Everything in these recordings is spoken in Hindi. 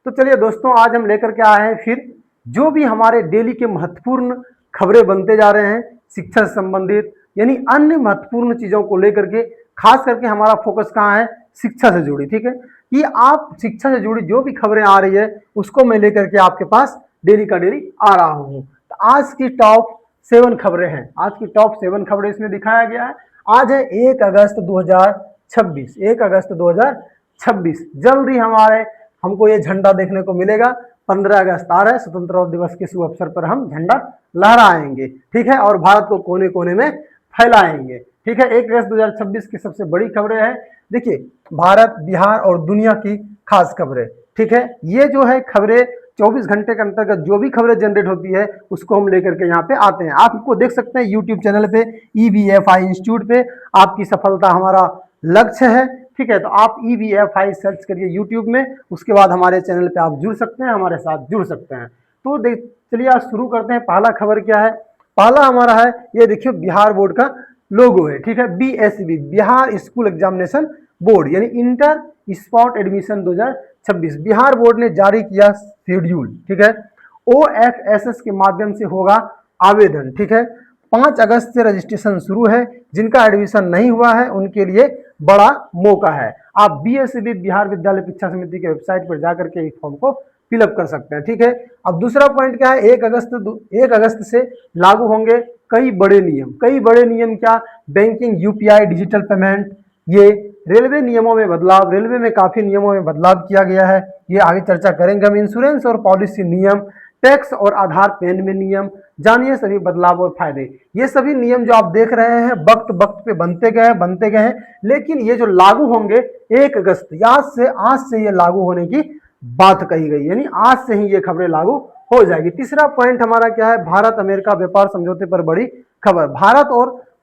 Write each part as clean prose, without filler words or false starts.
तो चलिए दोस्तों, आज हम लेकर के आए हैं फिर जो भी हमारे डेली के महत्वपूर्ण खबरें बनते जा रहे हैं शिक्षा से संबंधित, यानी अन्य महत्वपूर्ण चीजों को लेकर के। खास करके हमारा फोकस कहाँ है? शिक्षा से जुड़ी। ठीक है, कि आप शिक्षा से जुड़ी जो भी खबरें आ रही है उसको मैं लेकर के आपके पास डेली का डेली आ रहा हूँ। तो आज की टॉप 7 खबरें हैं, आज की टॉप 7 खबरें इसमें दिखाया गया है। आज है 1 अगस्त 2026, 1 अगस्त 2026। जल्द ही हमको ये झंडा देखने को मिलेगा। 15 अगस्त आ रहा है, स्वतंत्रता दिवस के शुभ अवसर पर हम झंडा लहराएंगे। ठीक है, और भारत को कोने कोने में फैलाएंगे। ठीक है, 1 अगस्त 2026 की सबसे बड़ी खबरें हैं। देखिए, भारत, बिहार और दुनिया की खास खबरें। ठीक है, ये जो है खबरें 24 घंटे के अंतर्गत जो भी खबरें जनरेट होती है उसको हम लेकर के यहाँ पे आते हैं। आपको देख सकते हैं यूट्यूब चैनल पे EVFI इंस्टीट्यूट पे आपकी सफलता हमारा लक्ष्य है। ठीक है, तो आप EVFI सर्च करिए यूट्यूब में, उसके बाद हमारे चैनल पे आप जुड़ सकते हैं, हमारे साथ जुड़ सकते हैं। तो चलिए आज शुरू करते हैं। पहला खबर क्या है? पहला हमारा है, ये देखिए बिहार बोर्ड का लोगो है। ठीक है, BSB, Bihar school examination board, यानी inter spot admission 2026 Bihar board ने जारी किया शेड्यूल। ठीक है, OFSS के माध्यम से होगा आवेदन। ठीक है, 5 अगस्त से रजिस्ट्रेशन शुरू है। जिनका एडमिशन नहीं हुआ है उनके लिए बड़ा मौका है। आप BSB बिहार विद्यालय परीक्षा समिति के वेबसाइट पर जाकर के इस फॉर्म को फिलअप कर सकते हैं। ठीक है, अब दूसरा पॉइंट क्या है? 1 अगस्त से लागू होंगे कई बड़े नियम। कई बड़े नियम क्या? बैंकिंग, UPI, डिजिटल पेमेंट, ये रेलवे नियमों में बदलाव, रेलवे में काफी नियमों में बदलाव किया गया है, ये आगे चर्चा करेंगे हम। इंश्योरेंस और पॉलिसी नियम, टैक्स और आधार पैन में नियम, जानिए सभी बदलाव और फायदे। ये सभी नियम जो आप देख रहे हैं वक्त वक्त पे बनते गए हैं, लेकिन ये जो लागू होंगे 1 अगस्त, आज से ये लागू होने की बात कही गई, यानी आज से ही ये खबरें लागू हो जाएगी। तीसरा पॉइंट हमारा क्या है? भारत अमेरिका व्यापार समझौते पर बड़ी खबर।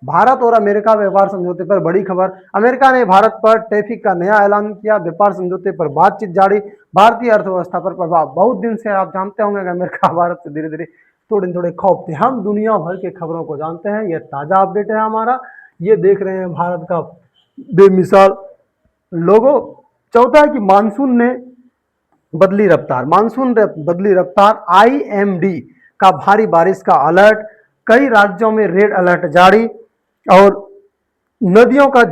भारत और अमेरिका व्यापार समझौते पर बड़ी खबर। अमेरिका ने भारत पर टैरिफ का नया ऐलान किया। व्यापार समझौते पर बातचीत जारी। भारतीय अर्थव्यवस्था पर प्रभाव। बहुत दिन से आप जानते होंगे कि अमेरिका भारत से धीरे धीरे थोड़े खौफ थे। हम दुनिया भर के खबरों को जानते हैं, यह ताजा अपडेट है हमारा। ये देख रहे हैं भारत का बेमिसाल लोगो। चौथा है कि मानसून बदली रफ्तार, IMD का भारी बारिश का अलर्ट, कई राज्यों में रेड अलर्ट जारी, और नदियों का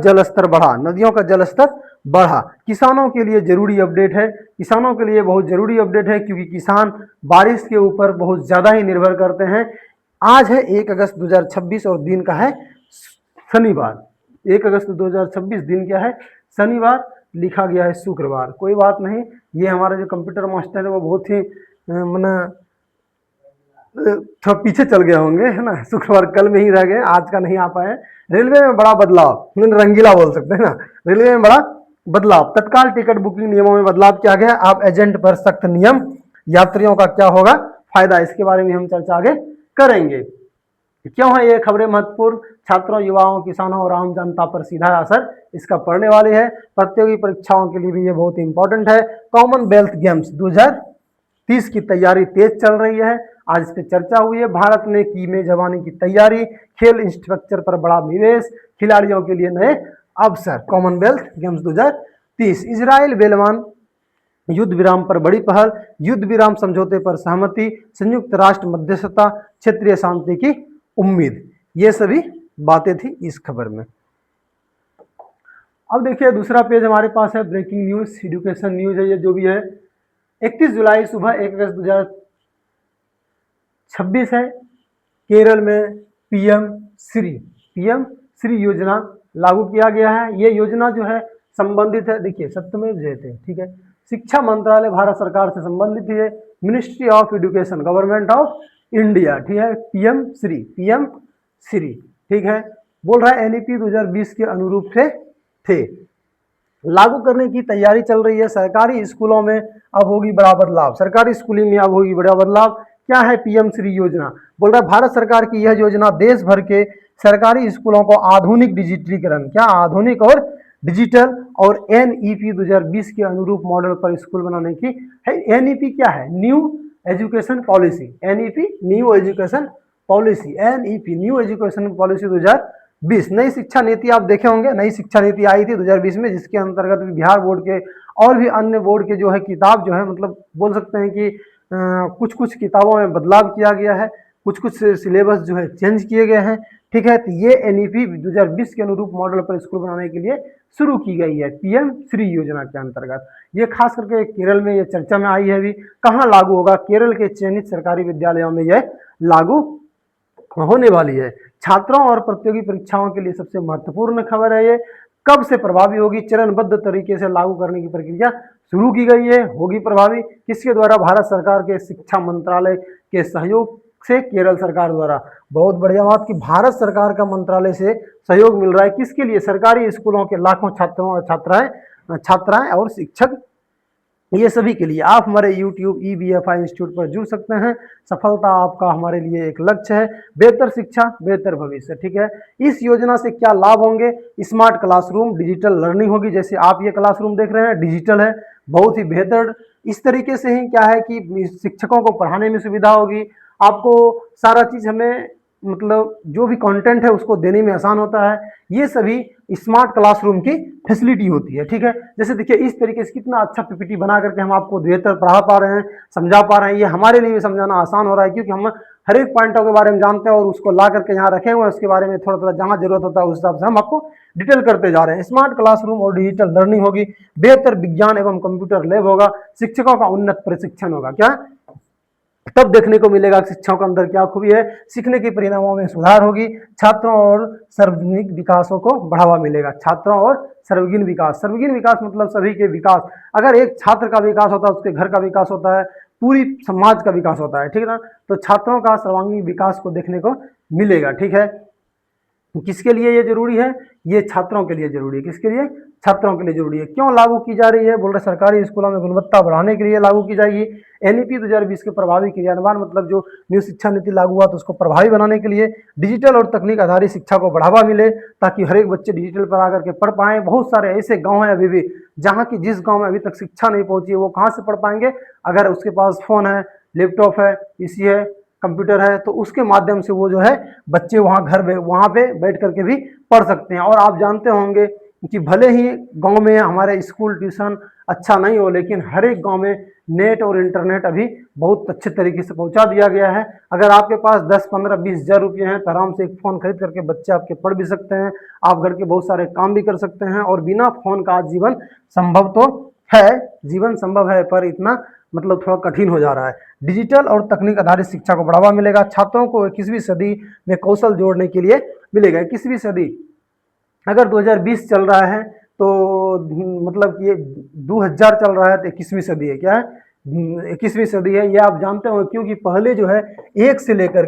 जलस्तर बढ़ा। किसानों के लिए जरूरी अपडेट है, किसानों के लिए बहुत जरूरी अपडेट है, क्योंकि किसान बारिश के ऊपर बहुत ज्यादा ही निर्भर करते हैं। आज है 1 अगस्त 2026 और दिन का है शनिवार। 1 अगस्त 2026 दिन क्या है? शनिवार। लिखा गया है शुक्रवार, कोई बात नहीं। ये हमारा जो कंप्यूटर मास्टर है वो बहुत ही थोड़ा पीछे चल गए होंगे, है ना। शुक्रवार कल में ही रह गए, आज का नहीं आ पाए। रेलवे में बड़ा बदलाव, रंगीला बोल सकते हैं ना। रेलवे में बड़ा बदलाव, तत्काल टिकट बुकिंग नियमों में बदलाव किया गया। अब एजेंट पर सख्त नियम, यात्रियों का क्या होगा फायदा, इसके बारे में हम चर्चा आगे करेंगे। क्यों है ये खबरें महत्वपूर्ण? छात्रों, युवाओं, किसानों और आम जनता पर सीधा असर इसका पड़ने वाली है। प्रतियोगी परीक्षाओं के लिए भी ये बहुत इंपॉर्टेंट है। कॉमनवेल्थ गेम्स 2030 की तैयारी तेज चल रही है, आज इस पर चर्चा हुई है। भारत ने की मेजबानी की तैयारी, खेल इंफ्रास्ट्रक्चर पर बड़ा निवेश, खिलाड़ियों के लिए नए अवसर। Commonwealth games 2030। इजराइल बेलवान युद्ध विराम पर बड़ी पहल, युद्ध विराम समझौते पर सहमति, संयुक्त राष्ट्र मध्यस्थता, क्षेत्रीय शांति की उम्मीद। ये सभी बातें थी इस खबर में। अब देखिए दूसरा पेज हमारे पास है ब्रेकिंग न्यूज, एजुकेशन न्यूज है ये जो भी है। 31 जुलाई सुबह 1 अगस्त 2026 है। केरल में पीएम श्री योजना लागू किया गया है। ये योजना जो है संबंधित है, देखिए सत्यमेव जयते, ठीक है, शिक्षा मंत्रालय भारत सरकार से संबंधित है। Ministry of education, government of India, ठीक है। पीएम श्री, ठीक है, बोल रहा है NEP 2020 के अनुरूप थे। लागू करने की तैयारी चल रही है। सरकारी स्कूलों में अब होगी बड़ा बदलाव, सरकारी स्कूलिंग में अब होगी बड़ा बदलाव। क्या है पीएम श्री योजना? बोल रहा है भारत सरकार की यह योजना देश भर के सरकारी स्कूलों को आधुनिक डिजिटलीकरण, क्या आधुनिक और डिजिटल, और NEP 2020 के अनुरूप मॉडल पर स्कूल बनाने की है। NEP क्या है? New education policy. NEP new education policy, NEP new education policy 2020 नई शिक्षा नीति आप देखे होंगे, नई शिक्षा नीति आई थी 2020 में, जिसके अंतर्गत बिहार बोर्ड के और भी अन्य बोर्ड के जो है किताब जो है मतलब बोल सकते हैं कि कुछ कुछ किताबों में बदलाव किया गया है, कुछ कुछ सिलेबस जो है चेंज किए गए हैं। ठीक है, तो ये एनईपी 2020 के अनुरूप मॉडल पर स्कूल बनाने के लिए शुरू की गई है पीएम श्री योजना के अंतर्गत। ये खास करके केरल में ये चर्चा में आई है। अभी कहाँ लागू होगा? केरल के चयनित सरकारी विद्यालयों में यह लागू होने वाली है। छात्रों और प्रतियोगी परीक्षाओं के लिए सबसे महत्वपूर्ण खबर है ये। कब से प्रभावी होगी? चरणबद्ध तरीके से लागू करने की प्रक्रिया शुरू की गई है, होगी प्रभावी। किसके द्वारा? भारत सरकार के शिक्षा मंत्रालय के सहयोग से केरल सरकार द्वारा। बहुत बढ़िया बात कि भारत सरकार का मंत्रालय से सहयोग मिल रहा है। किसके लिए? सरकारी स्कूलों के लाखों छात्रों और छात्राएं और शिक्षक, ये सभी के लिए। आप हमारे YouTube EBFI इंस्टीट्यूट पर जुड़ सकते हैं। सफलता आपका हमारे लिए एक लक्ष्य है। बेहतर शिक्षा, बेहतर भविष्य। ठीक है, इस योजना से क्या लाभ होंगे? स्मार्ट क्लासरूम, डिजिटल लर्निंग होगी। जैसे आप ये क्लासरूम देख रहे हैं, डिजिटल है, बहुत ही बेहतर। इस तरीके से ही क्या है कि शिक्षकों को पढ़ाने में सुविधा होगी। आपको सारा चीज हमें मतलब जो भी कंटेंट है उसको देने में आसान होता है। ये सभी स्मार्ट क्लासरूम की फैसिलिटी होती है। ठीक है, जैसे देखिए इस तरीके से कितना अच्छा पीपीटी बना करके हम आपको बेहतर पढ़ा पा रहे हैं, समझा पा रहे हैं। ये हमारे लिए भी समझाना आसान हो रहा है, क्योंकि हम हर एक पॉइंटों के बारे में जानते हैं और उसको ला करके यहाँ रखे हुए हैं। उसके बारे में थोड़ा थोड़ा जहाँ जरूरत होता है उस हिसाब से हम आपको डिटेल करते जा रहे हैं। स्मार्ट क्लासरूम और डिजिटल लर्निंग होगी। बेहतर विज्ञान एवं कंप्यूटर लैब होगा। शिक्षकों का उन्नत प्रशिक्षण होगा। क्या? तब देखने को मिलेगा कि शिक्षकों के अंदर क्या खूबी है। सीखने के परिणामों में सुधार होगी। छात्रों और सार्वजनिक विकासों को बढ़ावा मिलेगा। छात्रों और सर्वगीण विकास, सर्वगीण विकास मतलब सभी के विकास। अगर एक छात्र का विकास होता है, उसके घर का विकास होता है, पूरी समाज का विकास होता है। ठीक है ना, तो छात्रों का सर्वांगीण विकास को देखने को मिलेगा। ठीक है, किसके लिए ये जरूरी है? ये छात्रों के लिए जरूरी है। किसके लिए? छात्रों के लिए जरूरी है। क्यों लागू की जा रही है? बोल रहे सरकारी स्कूलों में गुणवत्ता बढ़ाने के लिए लागू की जाएगी। एनईपी 2020 के प्रभावी क्रियान्वयन मतलब जो न्यू शिक्षा नीति लागू हुआ तो उसको प्रभावी बनाने के लिए डिजिटल और तकनीक आधारित शिक्षा को बढ़ावा मिले, ताकि हर एक बच्चे डिजिटल पर आकर के पढ़ पाएं। बहुत सारे ऐसे गाँव हैं अभी भी जहाँ की जिस गाँव में अभी तक शिक्षा नहीं पहुंची है, वो कहाँ से पढ़ पाएंगे? अगर उसके पास फोन है, लैपटॉप है, पीसी है, कंप्यूटर है, तो उसके माध्यम से वो जो है बच्चे वहाँ पे बैठ करके भी पढ़ सकते हैं। और आप जानते होंगे कि भले ही गांव में हमारे स्कूल ट्यूशन अच्छा नहीं हो, लेकिन हर एक गांव में नेट और इंटरनेट अभी बहुत अच्छे तरीके से पहुंचा दिया गया है। अगर आपके पास 10, 15, 20 हज़ार रुपये हैं तो आराम से एक फ़ोन खरीद करके बच्चे आपके पढ़ भी सकते हैं। आप घर के बहुत सारे काम भी कर सकते हैं। और बिना फ़ोन का आज जीवन संभव तो है, जीवन संभव है, पर इतना मतलब थोड़ा कठिन हो जा रहा है। डिजिटल और तकनीक आधारित शिक्षा को बढ़ावा मिलेगा। छात्रों को 21वीं सदी में कौशल जोड़ने के लिए मिलेगा। 21वीं सदी अगर 2020 चल रहा है तो मतलब ये 2000 चल रहा है तो 21वीं सदी है। क्या है? 21वीं सदी है। ये आप जानते हो, क्योंकि पहले जो है एक से लेकर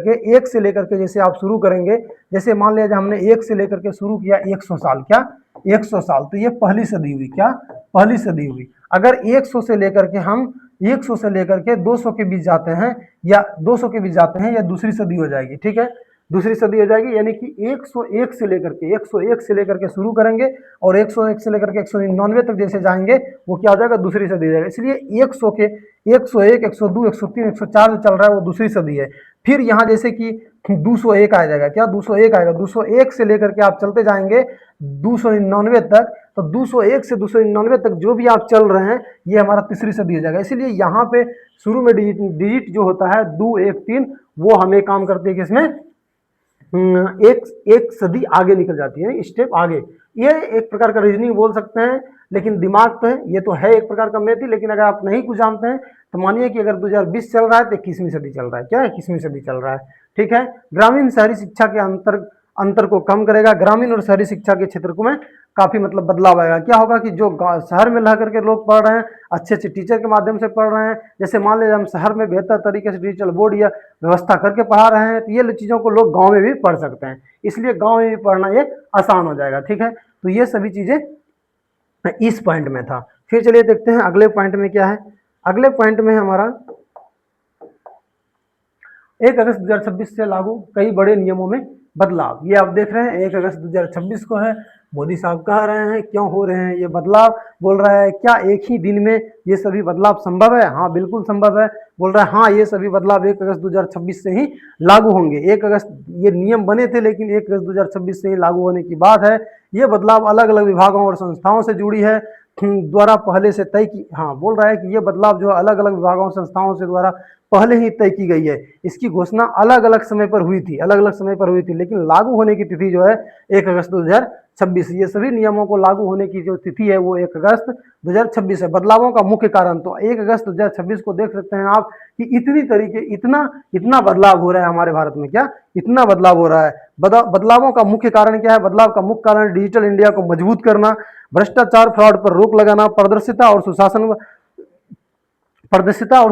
के जैसे आप शुरू करेंगे, जैसे मान लिया हमने एक से लेकर के शुरू किया 100 साल। क्या? 100 साल, तो ये पहली सदी हुई। क्या? पहली सदी हुई। अगर 100 से लेकर के हम 100 से लेकर के 200 के बीच जाते हैं, या 200 के बीच जाते हैं, या दूसरी सदी हो जाएगी। ठीक है, दूसरी सदी हो जाएगी। यानी कि 101 से लेकर के शुरू करेंगे और 101 से लेकर के 199 तक जैसे जाएंगे, वो क्या हो जाएगा? दूसरी सदी हो जाएगा। इसलिए 100 के 101, 102, 103, 104 जो चल रहा है वो दूसरी सदी है। फिर यहाँ जैसे कि 201 आ जाएगा। क्या? 201 आएगा। 201 से लेकर के आप चलते जाएंगे 299 तक, तो 201 से 299 तक जो भी आप चल रहे हैं ये हमारा तीसरी सदी हो जाएगा। इसलिए यहाँ पे शुरू में डिजिट जो होता है 2, 1, 3, वो हमें काम करते हैं किसमें? एक सदी आगे निकल जाती है, स्टेप आगे। ये एक प्रकार का रीजनिंग बोल सकते हैं, लेकिन दिमाग पे ये तो है एक प्रकार का मैथ ही। लेकिन अगर आप नहीं कुछ जानते हैं तो मानिए कि अगर 2020 चल रहा है तो 21वीं सदी चल रहा है। क्या? 21वीं सदी चल रहा है। ठीक है, ग्रामीण शहरी शिक्षा के अंतर को कम करेगा। ग्रामीण और शहरी शिक्षा के क्षेत्र को में काफी मतलब बदलाव आएगा। क्या होगा कि जो शहर में रह करके लोग पढ़ रहे हैं, अच्छे अच्छे टीचर के माध्यम से पढ़ रहे हैं, जैसे मान लीजिए हम शहर में बेहतर तरीके से डिजिटल बोर्ड या व्यवस्था करके पढ़ा रहे हैं, तो ये चीज़ों को लोग गांव में भी पढ़ सकते हैं। इसलिए गांव में भी पढ़ना ये आसान हो जाएगा। ठीक है, तो ये सभी चीज़ें इस पॉइंट में था। फिर चलिए देखते हैं अगले पॉइंट में क्या है। अगले पॉइंट में हमारा 1 अगस्त 2026 से लागू कई बड़े नियमों में बदलाव, ये आप देख रहे हैं 1 अगस्त 2026 को है। मोदी साहब कह रहे हैं क्यों हो रहे हैं ये बदलाव, बोल रहा है क्या एक ही दिन में ये सभी बदलाव संभव है? हाँ बिल्कुल संभव है। बोल रहा है हाँ ये सभी बदलाव 1 अगस्त 2026 से ही लागू होंगे। 1 अगस्त ये नियम बने थे लेकिन 1 अगस्त 2026 से ही लागू होने की बात है। ये बदलाव अलग अलग विभागों और संस्थाओं से जुड़ी है द्वारा पहले से तय की, हाँ बोल रहा है कि ये बदलाव जो अलग अलग विभागों संस्थाओं से द्वारा पहले ही तय की गई है। इसकी घोषणा अलग अलग समय पर हुई थी, अलग अलग समय पर हुई थी, लेकिन लागू होने की तिथि जो है 1 अगस्त 2026। ये सभी नियमों को लागू होने की जो तिथि है वो 1 अगस्त 2026 है। बदलावों का मुख्य कारण तो 1 अगस्त 2026 को देख सकते हैं आप कि इतना बदलाव हो रहा है हमारे भारत में, क्या इतना बदलाव हो रहा है। बदलावों का मुख्य कारण क्या है? बदलाव का मुख्य कारण डिजिटल इंडिया को मजबूत करना, भ्रष्टाचार फ्रॉड पर रोक लगाना, पारदर्शिता और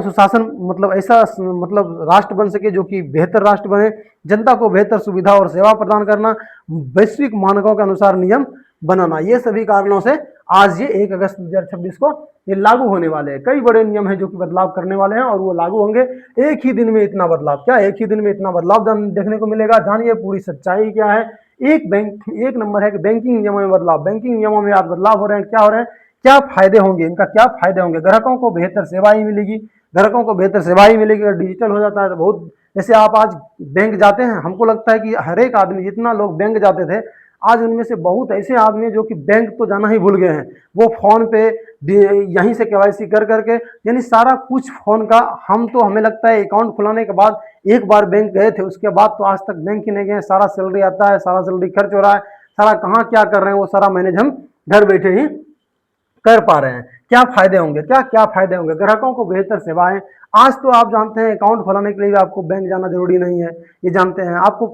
सुशासन, मतलब ऐसा मतलब राष्ट्र बन सके जो कि बेहतर राष्ट्र बने, जनता को बेहतर सुविधा और सेवा प्रदान करना, वैश्विक मानकों के अनुसार नियम बनाना। ये सभी कारणों से आज ये 1 अगस्त 2026 को ये लागू होने वाले हैं। कई बड़े नियम हैं जो कि बदलाव करने वाले हैं और वो लागू होंगे। एक ही दिन में इतना बदलाव, क्या एक ही दिन में इतना बदलाव देखने को मिलेगा? जानिए पूरी सच्चाई क्या है। एक नंबर है कि बैंकिंग नियमों में बदलाव। बैंकिंग नियमों में आज बदलाव हो रहे हैं। क्या हो रहे हैं? क्या फायदे होंगे इनका? क्या फायदे होंगे? ग्राहकों को बेहतर सेवा ही मिलेगी, ग्राहकों को बेहतर सेवा ही मिलेगी। अगर डिजिटल हो जाता है तो बहुत, जैसे आप आज बैंक जाते हैं, हमको लगता है कि हर एक आदमी, जितना लोग बैंक जाते थे, आज उनमें से बहुत ऐसे आदमी जो कि बैंक तो जाना ही भूल गए हैं। वो फोन पे यहीं से केवाईसी कर करके, यानी सारा कुछ फोन का, हमें लगता है अकाउंट खुलाने के बाद एक बार बैंक गए थे, उसके बाद तो आज तक बैंक ही नहीं गए। सारा सैलरी आता है, सारा सैलरी खर्च हो रहा है, सारा कहाँ क्या कर रहे हैं वो सारा मैनेज हम घर बैठे ही कर पा रहे हैं। क्या फायदे होंगे? क्या क्या फायदे होंगे? ग्राहकों को बेहतर सेवाएं। आज तो आप जानते हैं अकाउंट खोलाने के लिए भी आपको बैंक जाना जरूरी नहीं है, ये जानते हैं। आपको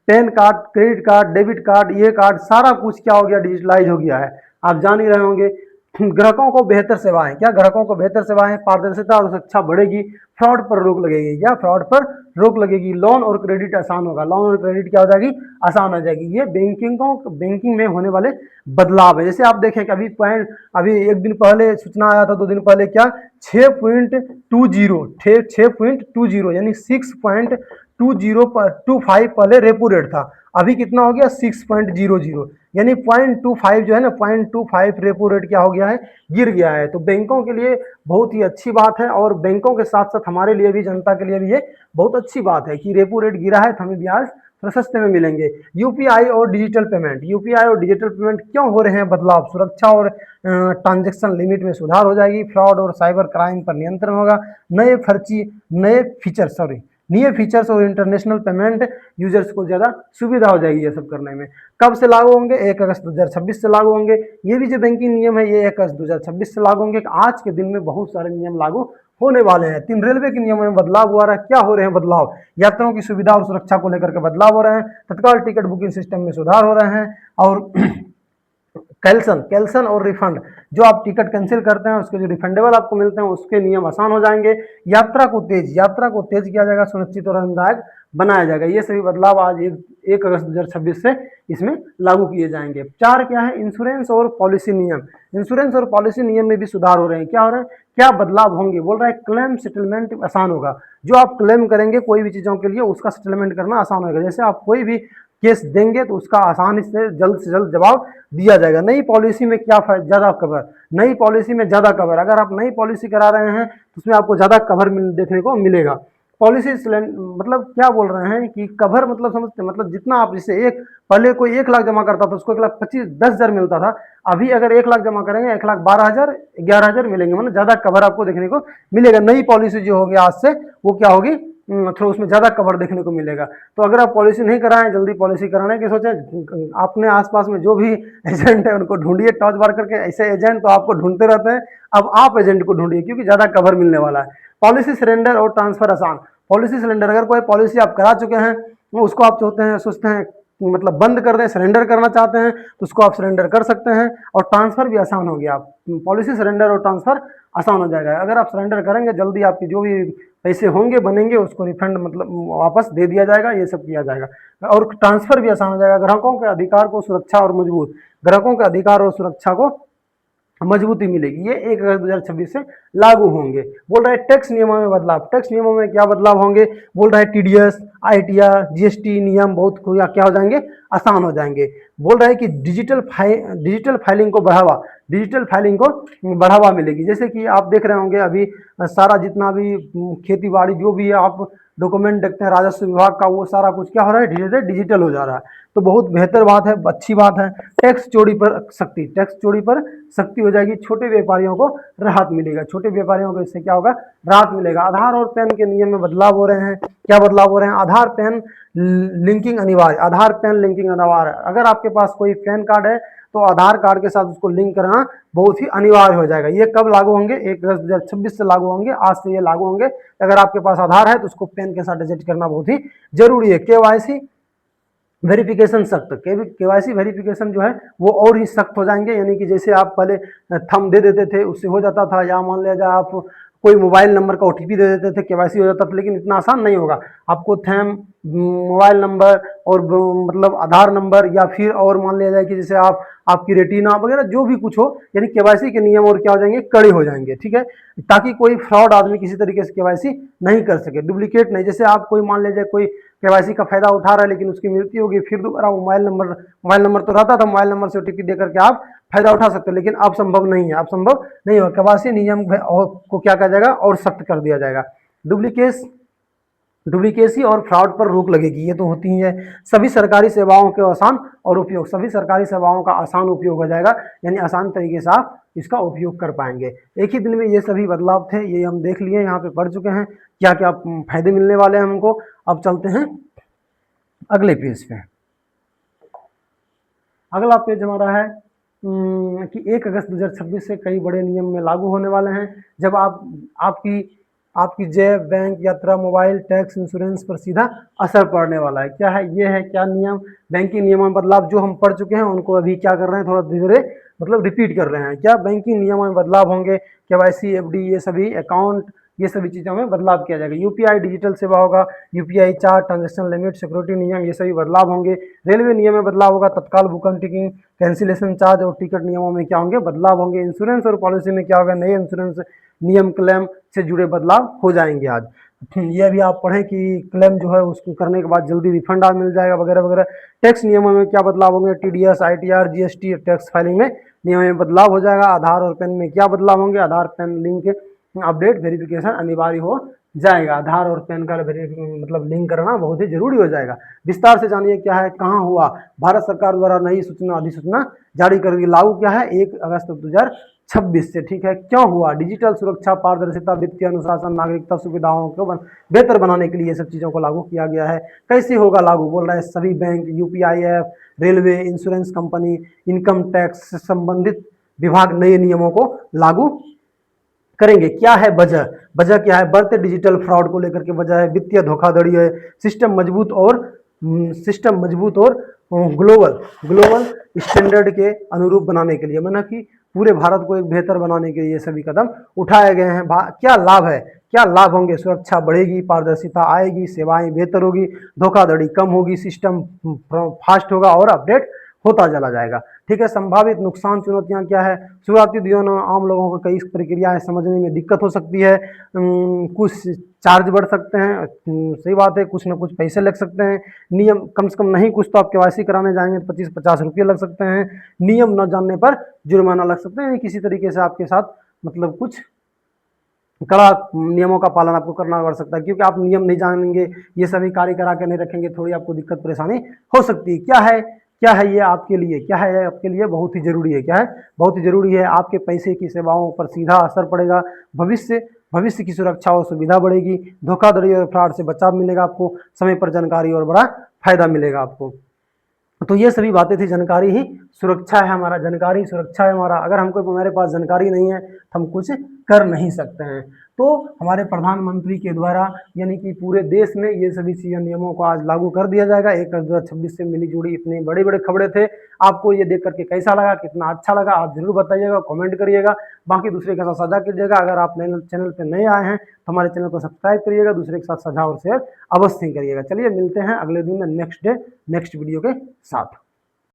pan card, credit card, debit card, ये कार्ड, सारा कुछ क्या हो गया? डिजिटलाइज हो गया है, आप जान ही रहे होंगे। ग्राहकों को बेहतर सेवाएं, क्या ग्राहकों को बेहतर सेवाएं, पारदर्शिता और सुरक्षा बढ़ेगी, फ्रॉड पर रोक लगेगी। क्या फ्रॉड पर रोक लगेगी? लोन और क्रेडिट आसान होगा, लोन और क्रेडिट क्या हो जाएगी? आसान हो जाएगी। ये बैंकिंग में होने वाले बदलाव है। जैसे आप देखें कि अभी एक दिन पहले सूचना आया था, 2 दिन पहले, क्या 6.20 यानी 6.2025 पहले रेपो रेट था, अभी कितना हो गया? 6.00, यानी 0.25 जो है ना, 0.25 रेपो रेट क्या हो गया है? गिर गया है। तो बैंकों के लिए बहुत ही अच्छी बात है, और बैंकों के साथ साथ हमारे लिए भी, जनता के लिए भी ये बहुत अच्छी बात है कि रेपो रेट गिरा है तो हमें ब्याज थोड़ा सस्ते में मिलेंगे। यूपीआई और डिजिटल पेमेंट क्यों हो रहे हैं बदलाव? सुरक्षा और ट्रांजैक्शन लिमिट में सुधार हो जाएगी, फ्रॉड और साइबर क्राइम पर नियंत्रण होगा, नए फीचर्स और इंटरनेशनल पेमेंट यूजर्स को ज़्यादा सुविधा हो जाएगी ये सब करने में। कब से लागू होंगे? 1 अगस्त 2026 से लागू होंगे। ये भी जो बैंकिंग नियम है ये 1 अगस्त 2026 से लागू होंगे। आज के दिन में बहुत सारे नियम लागू होने वाले हैं। 3 रेलवे के नियमों में बदलाव हुआ रहा है। क्या हो रहे हैं बदलाव? यात्रियों की सुविधा और सुरक्षा को लेकर के बदलाव हो रहे हैं, तत्काल टिकट बुकिंग सिस्टम में सुधार हो रहे हैं, और कैंसन और रिफंड, जो आप टिकट कैंसिल करते हैं उसके जो रिफंडेबल आपको मिलते हैं उसके नियम आसान हो जाएंगे। यात्रा को तेज किया जाएगा, सुनिश्चित और आरामदायक बनाया जाएगा। ये सभी बदलाव आज 1 अगस्त 2026 से इसमें लागू किए जाएंगे। 4 क्या है? इंश्योरेंस और पॉलिसी नियम में भी सुधार हो रहे हैं। क्या हो रहे हैं? क्या बदलाव होंगे? बोल रहा है क्लेम सेटलमेंट आसान होगा। जो आप क्लेम करेंगे कोई भी चीजों के लिए, उसका सेटलमेंट करना आसान होगा। जैसे आप कोई भी केस देंगे तो उसका आसानी से जल्द जवाब दिया जाएगा। नई पॉलिसी में क्या ज़्यादा कवर? अगर आप नई पॉलिसी करा रहे हैं तो उसमें आपको ज़्यादा कवर देखने को मिलेगा। पॉलिसी मतलब क्या बोल रहे हैं कि कवर मतलब समझते, मतलब जितना आप, जैसे पहले कोई 1 लाख जमा करता था उसको 1,25,10,000 मिलता था, अभी अगर 1 लाख जमा करेंगे 1,12,000 11,000 मिलेंगे, मतलब ज़्यादा कवर आपको देखने को मिलेगा। नई पॉलिसी जो होगी आज से वो क्या होगी? थोड़ा उसमें ज़्यादा कवर देखने को मिलेगा। तो अगर आप पॉलिसी नहीं कराएं, जल्दी पॉलिसी कराने की सोचें, अपने आसपास में जो भी एजेंट है उनको ढूंढिए, टॉर्च बार करके। ऐसे एजेंट तो आपको ढूंढते रहते हैं, अब आप एजेंट को ढूंढिए क्योंकि ज़्यादा कवर मिलने वाला है। पॉलिसी सरेंडर और ट्रांसफर आसान। पॉलिसी सरेंडर, अगर कोई पॉलिसी आप करा चुके हैं उसको आप सोचते हैं मतलब बंद कर दें, सरेंडर करना चाहते हैं तो उसको आप सरेंडर कर सकते हैं, और ट्रांसफर भी आसान हो गया। पॉलिसी सरेंडर और ट्रांसफर आसान हो जाएगा। अगर आप सरेंडर करेंगे जल्दी आपकी जो भी पैसे होंगे बनेंगे उसको रिफंड मतलब वापस दे दिया जाएगा, ये सब किया जाएगा। और ट्रांसफर भी आसान हो जाएगा। ग्राहकों के अधिकार को सुरक्षा और मजबूत, ग्राहकों के अधिकार और सुरक्षा को मजबूती मिलेगी। ये 1 अगस्त 2026 से लागू होंगे। बोल रहा है टैक्स नियमों में बदलाव। टैक्स नियमों में क्या बदलाव होंगे? बोल रहा है टीडीएस, आईटीआर, जीएसटी नियम बहुत क्या हो जाएंगे? आसान हो जाएंगे। बोल रहा है कि डिजिटल फाइलिंग को बढ़ावा, डिजिटल फाइलिंग को बढ़ावा मिलेगी। जैसे कि आप देख रहे होंगे अभी सारा जितना भी खेती बाड़ी जो भी आप डॉक्यूमेंट देखते हैं राजस्व विभाग का, वो सारा कुछ क्या हो रहा है? डिजिटल हो जा रहा है। तो बहुत बेहतर बात है, अच्छी बात है। टैक्स चोरी पर सख्ती, टैक्स चोरी पर सख्ती हो जाएगी। छोटे व्यापारियों को राहत मिलेगा, छोटे व्यापारियों को इससे क्या होगा? राहत मिलेगा। आधार और पैन के नियम में बदलाव हो रहे हैं। क्या बदलाव हो रहे हैं? आधार पैन लिंकिंग अनिवार्य, आधार पैन लिंकिंग अनिवार्य। अगर आपके पास कोई पैन कार्ड है तो आधार कार्ड के साथ उसको लिंक करना बहुत ही अनिवार्य हो जाएगा। ये कब लागू होंगे? 1 अगस्त 2026 से लागू होंगे। आज से ये लागू होंगे। अगर आपके पास आधार है तो उसको पैन के साथ एडिट करना बहुत ही जरूरी है। केवाईसी वेरिफिकेशन सख्त, केवाईसी वेरिफिकेशन जो है वो और ही सख्त हो जाएंगे। यानी कि जैसे आप पहले थंब दे देते थे उससे हो जाता था, या मान लिया जाए आप कोई मोबाइल नंबर का ओटीपी दे देते थे केवाईसी हो जाता था, लेकिन इतना आसान नहीं होगा। आपको थंब, मोबाइल नंबर और मतलब आधार नंबर, या फिर और मान लिया जाए कि जैसे आप आपकी रेटिना वगैरह जो भी कुछ हो, यानी केवाईसी के नियम और क्या हो जाएंगे? कड़े हो जाएंगे। ठीक है, ताकि कोई फ्रॉड आदमी किसी तरीके से केवाईसी नहीं कर सके, डुप्लीकेट नहीं। जैसे आप कोई मान लीजिए कोई केवाईसी का फायदा उठा रहा है लेकिन उसकी मृत्यु होगी, फिर दोबारा मोबाइल नंबर तो रहता था, मोबाइल नंबर से ओटीपी देकर के आप फायदा उठा सकते हैं, लेकिन अब संभव नहीं है, अब संभव नहीं होगा। केवाईसी नियम को क्या किया जाएगा? और सख्त कर दिया जाएगा। डुप्लीकेसी और फ्रॉड पर रोक लगेगी, ये तो होती ही है। सभी सरकारी सेवाओं के आसान और उपयोग, सभी सरकारी सेवाओं का आसान उपयोग हो जाएगा, यानी आसान तरीके से आप इसका उपयोग कर पाएंगे। एक ही दिन में ये सभी बदलाव थे, ये हम देख लिए, यहाँ पे पढ़ चुके हैं क्या क्या फायदे मिलने वाले हैं हमको। अब चलते हैं अगले पेज पे। अगला पेज हमारा है कि 1 अगस्त 2026 से कई बड़े नियम में लागू होने वाले हैं। जब आपकी जेब, बैंक, यात्रा, मोबाइल, टैक्स, इंश्योरेंस पर सीधा असर पड़ने वाला है। क्या है? ये है क्या नियम? बैंकिंग नियमों में बदलाव जो हम पढ़ चुके हैं उनको अभी क्या कर रहे हैं? थोड़ा धीरे धीरे मतलब रिपीट कर रहे हैं। क्या बैंकिंग नियमों में बदलाव होंगे? केवाईसी, एफडी, ये सभी अकाउंट, ये सभी चीज़ों में बदलाव किया जाएगा। यूपीआई डिजिटल सेवा होगा, UPI charge, transaction limit, security नियम, ये सभी बदलाव होंगे। रेलवे नियम में बदलाव होगा, तत्काल बुकिंग, टिकटिंग, कैंसिलेशन चार्ज और टिकट नियमों में क्या होंगे? बदलाव होंगे। इंश्योरेंस और पॉलिसी में क्या होगा? नए इंश्योरेंस नियम, क्लेम से जुड़े बदलाव हो जाएंगे आज। ये भी आप पढ़ें कि क्लेम जो है उसको करने के बाद जल्दी रिफंड मिल जाएगा वगैरह वगैरह। टैक्स नियमों में क्या बदलाव होंगे? TDS, ITR, GST, tax filing में नियमों में बदलाव हो जाएगा। आधार और पैन में क्या बदलाव होंगे? आधार पैन लिंक अपडेट वेरिफिकेशन अनिवार्य हो जाएगा। आधार और पैन कार्ड मतलब लिंक करना बहुत ही जरूरी हो जाएगा। विस्तार से जानिए क्या है, कहाँ हुआ। भारत सरकार द्वारा नई सूचना अधिसूचना जारी कर दी, लागू क्या है? 1 अगस्त 2026 से। ठीक है, क्यों हुआ? डिजिटल सुरक्षा, पारदर्शिता, वित्तीय अनुशासन, नागरिकता सुविधाओं को बेहतर बनाने के लिए ये सब चीज़ों को लागू किया गया है। कैसे होगा लागू? बोल रहे हैं सभी bank, UPIF, railway, insurance company, income tax से संबंधित विभाग नए नियमों को लागू करेंगे। क्या है वजह? वजह क्या है? बढ़ते डिजिटल फ्रॉड को लेकर के वजह है, वित्तीय धोखाधड़ी है, सिस्टम मजबूत और ग्लोबल स्टैंडर्ड के अनुरूप बनाने के लिए, माना कि पूरे भारत को एक बेहतर बनाने के लिए सभी कदम उठाए गए हैं। क्या लाभ है? क्या लाभ होंगे? सुरक्षा बढ़ेगी, पारदर्शिता आएगी, सेवाएं बेहतर होगी, धोखाधड़ी कम होगी, सिस्टम फास्ट होगा और अपडेट होता चला जाएगा। ठीक है, संभावित नुकसान, चुनौतियां क्या है? शुरुआती दिनों में आम लोगों को कई प्रक्रियाएं समझने में दिक्कत हो सकती है। कुछ चार्ज बढ़ सकते हैं, सही बात है, कुछ ना कुछ पैसे लग सकते हैं। नियम कम से कम नहीं कुछ तो आप केवाईसी कराने जाएंगे तो 25-50 रुपये लग सकते हैं। नियम न जानने पर जुर्माना लग सकते हैं। किसी तरीके से आपके साथ मतलब कुछ कड़ा नियमों का पालन आपको करना पड़ सकता है, क्योंकि आप नियम नहीं जानेंगे, ये सभी कार्य करा के नहीं रखेंगे, थोड़ी आपको दिक्कत परेशानी हो सकती है। क्या है ये आपके लिए? क्या है ये आपके लिए? बहुत ही जरूरी है। क्या है? बहुत ही जरूरी है। आपके पैसे की सेवाओं पर सीधा असर पड़ेगा। भविष्य की सुरक्षा और सुविधा बढ़ेगी। धोखाधड़ी और फ्रॉड से बचाव मिलेगा आपको। समय पर जानकारी और बड़ा फायदा मिलेगा आपको। तो ये सभी बातें थी। जानकारी ही सुरक्षा है हमारा, जानकारी सुरक्षा है हमारा। अगर हमको हमारे पास जानकारी नहीं है तो हम कुछ कर नहीं सकते हैं। तो हमारे प्रधानमंत्री के द्वारा यानी कि पूरे देश में ये सभी चीज़ें नियमों को आज लागू कर दिया जाएगा। 1 अगस्त 2026 से मिली जुड़ी इतनी बड़ी बड़ी खबरें थे। आपको ये देख करके कैसा लगा, कितना अच्छा लगा, आप जरूर बताइएगा, कमेंट करिएगा, बाकी दूसरे के साथ साझा कीजिएगा। अगर आप चैनल पर नए आए हैं तो हमारे चैनल को सब्सक्राइब करिएगा, दूसरे के साथ साझा और शेयर अवश्य करिएगा। चलिए मिलते हैं अगले दिन में नेक्स्ट वीडियो के साथ।